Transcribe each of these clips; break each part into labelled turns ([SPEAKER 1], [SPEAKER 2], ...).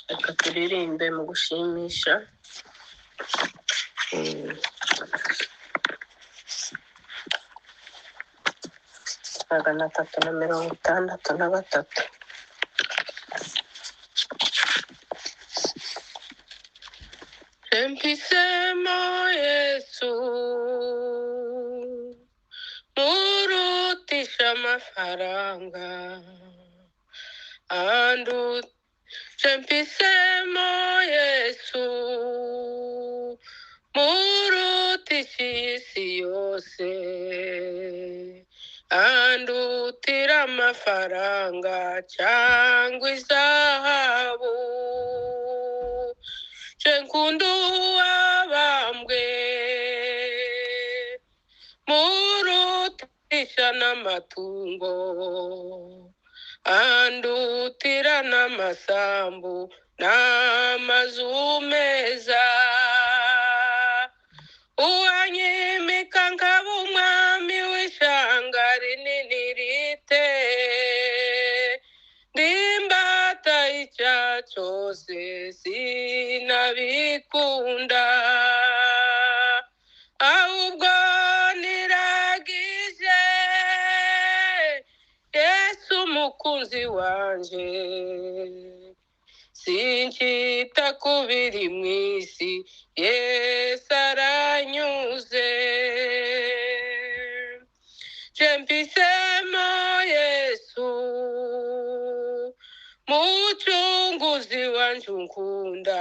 [SPEAKER 1] reka turirimbe mu gushimisha. Magana 363. Empisemo Yesu murutisha amafaranga andu empisemo Yesu murutisha isi yose andutira amafaranga cyangwa izahabu Chenkundu wabambwe murutisha n'amatungo andutira n'amasambu n'amazu meza uwanyimika nkaba umwami w'ishanga rinini rite ndimbata icya cyose sinabikunda ahubwo niragije Yesu umukunzi wanje sinchita kubiri mwisi Yesu aranyuze Chempisemo Yesu muchunguzi wanje unkunda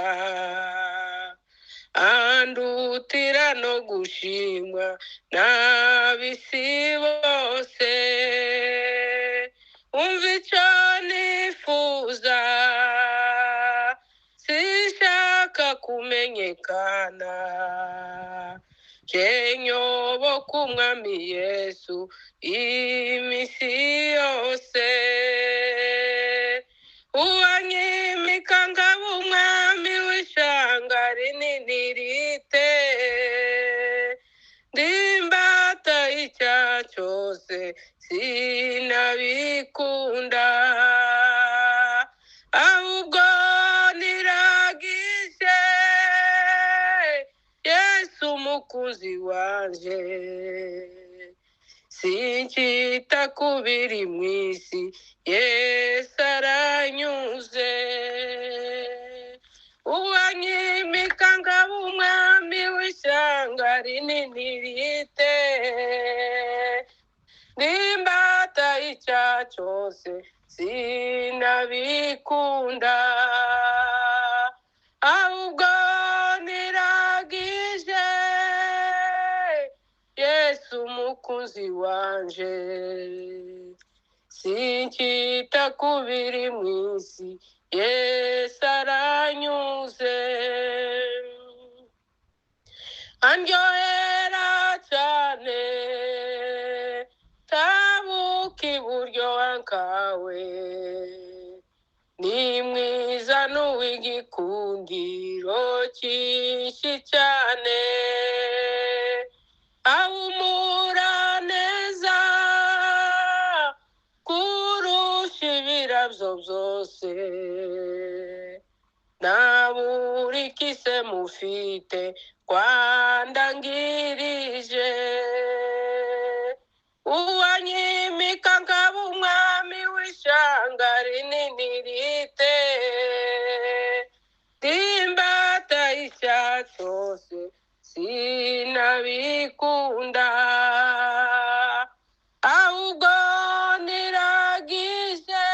[SPEAKER 1] andutira no gushimwa n'abisi bose umva icyo nifuza sishaka kumenyekana nyoboka umwami Yesu imisi yose uwanyimika nkaba umwami w'ishanga rinini rite ndimbata icya cyose sinabikunda ahubwo niragije Yesu umukunzi wanje sinchita kubiri mwisi Yesu aranyuze uwanyimika nkaba umwami w'ishanga rinini rite ndimbata icya cyose sinabikunda ahubwo niragije Yesu umukunzi wanje sinchita kubiri mwisi Yesu aranyuze andyohera cyane tabuka iburyo wankawe ni mwiza n'uw'igikundiro cyinshi cyane ahumura neza kurusha ibirabyo byose naburikise mufite kwandangirije uwanyimika nkaba umwami w'ishanga rinini rite ndimbata icya cyose sinabikunda ahubwo niragije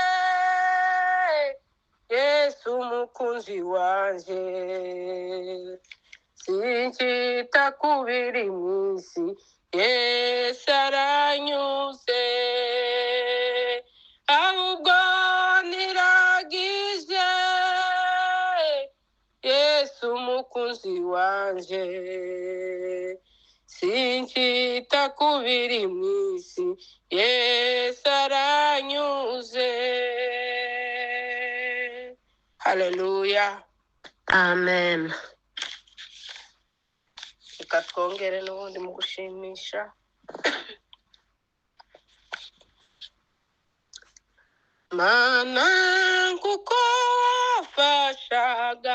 [SPEAKER 1] Yesu umukunzi wanje sinchita kubiri mwisi Yesu aranyuze ahubwo niragije Yesu umukunzi wanje sinchita kubiri mwisi Yesu aranyuze. Haleluya. Amen. Reka twongere n'ubundi mu gushimisha. mana kuko wafashaga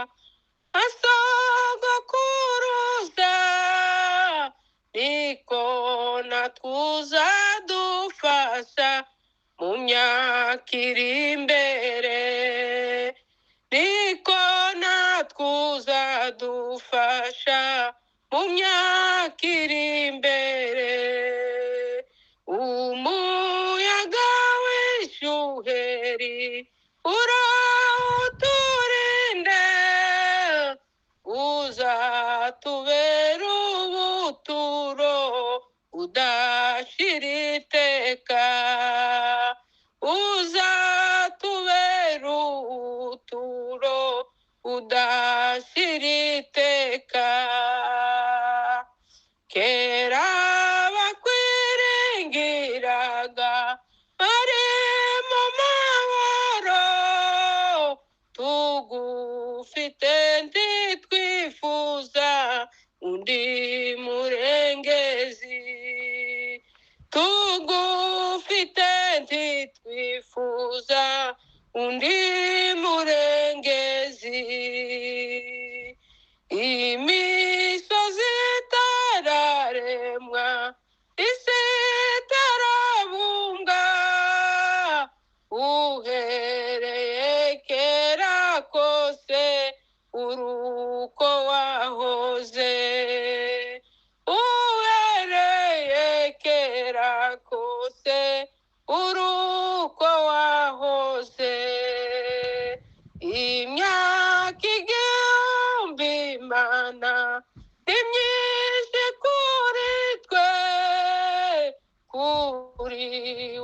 [SPEAKER 1] asogokuruza niko natwuza dufasha mu myaka iri imbere niko natwuza dufasha mu myaka iri imbere umuyaga w'ishuheri urawuturinde uzatubera ubuturo udashira iteka uzatubera ubuturo udashira iteka kera bakwiringiraga bari mu mahoro tugufite ntitwifuza undi murengezi tugufite ntitwifuza undi murengezi imisozi itararemwa isi itarabumbwa uhereye kera kose uruko wahoze uhereye kera kose uruko wahoze imyaka igihumbi mana ni myinshi kuri twe kuri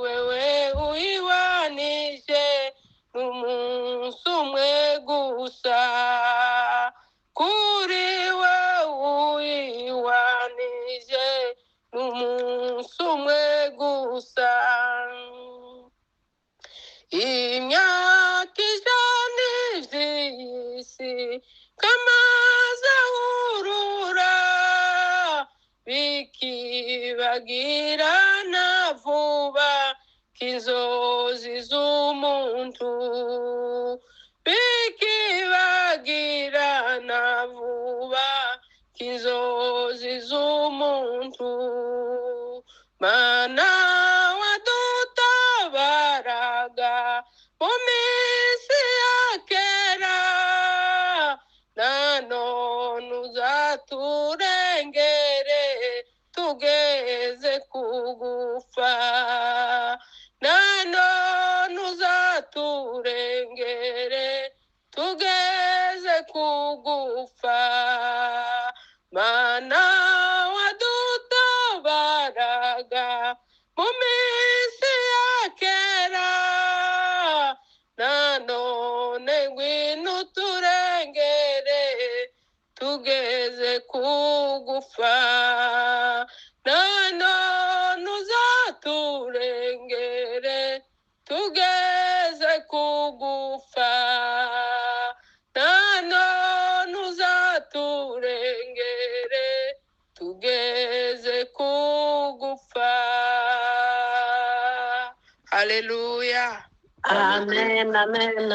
[SPEAKER 1] wewe uyiwanije n'umunsi umwe gusa kuri wewe uyiwanije n'umunsi umwe gusa imyaka ijana ivy'isi kamaze ahurura bikibagirana vuba k'inzozi z'umuntu bikibagirana vuba k'inzozi z'umuntu mana wadutabaraga mu minsi ya kera nanone uzaturengere tugeze kugufa nanone uzaturengere tugeze kugufa mana wadutabaraga mu minsi ya kera nanone ngwino uturengere tugeze kugufa nanone uzaturengere tugeze kugufa nanone uzaturengere tugeze kugufa haleluya
[SPEAKER 2] Amen, amen.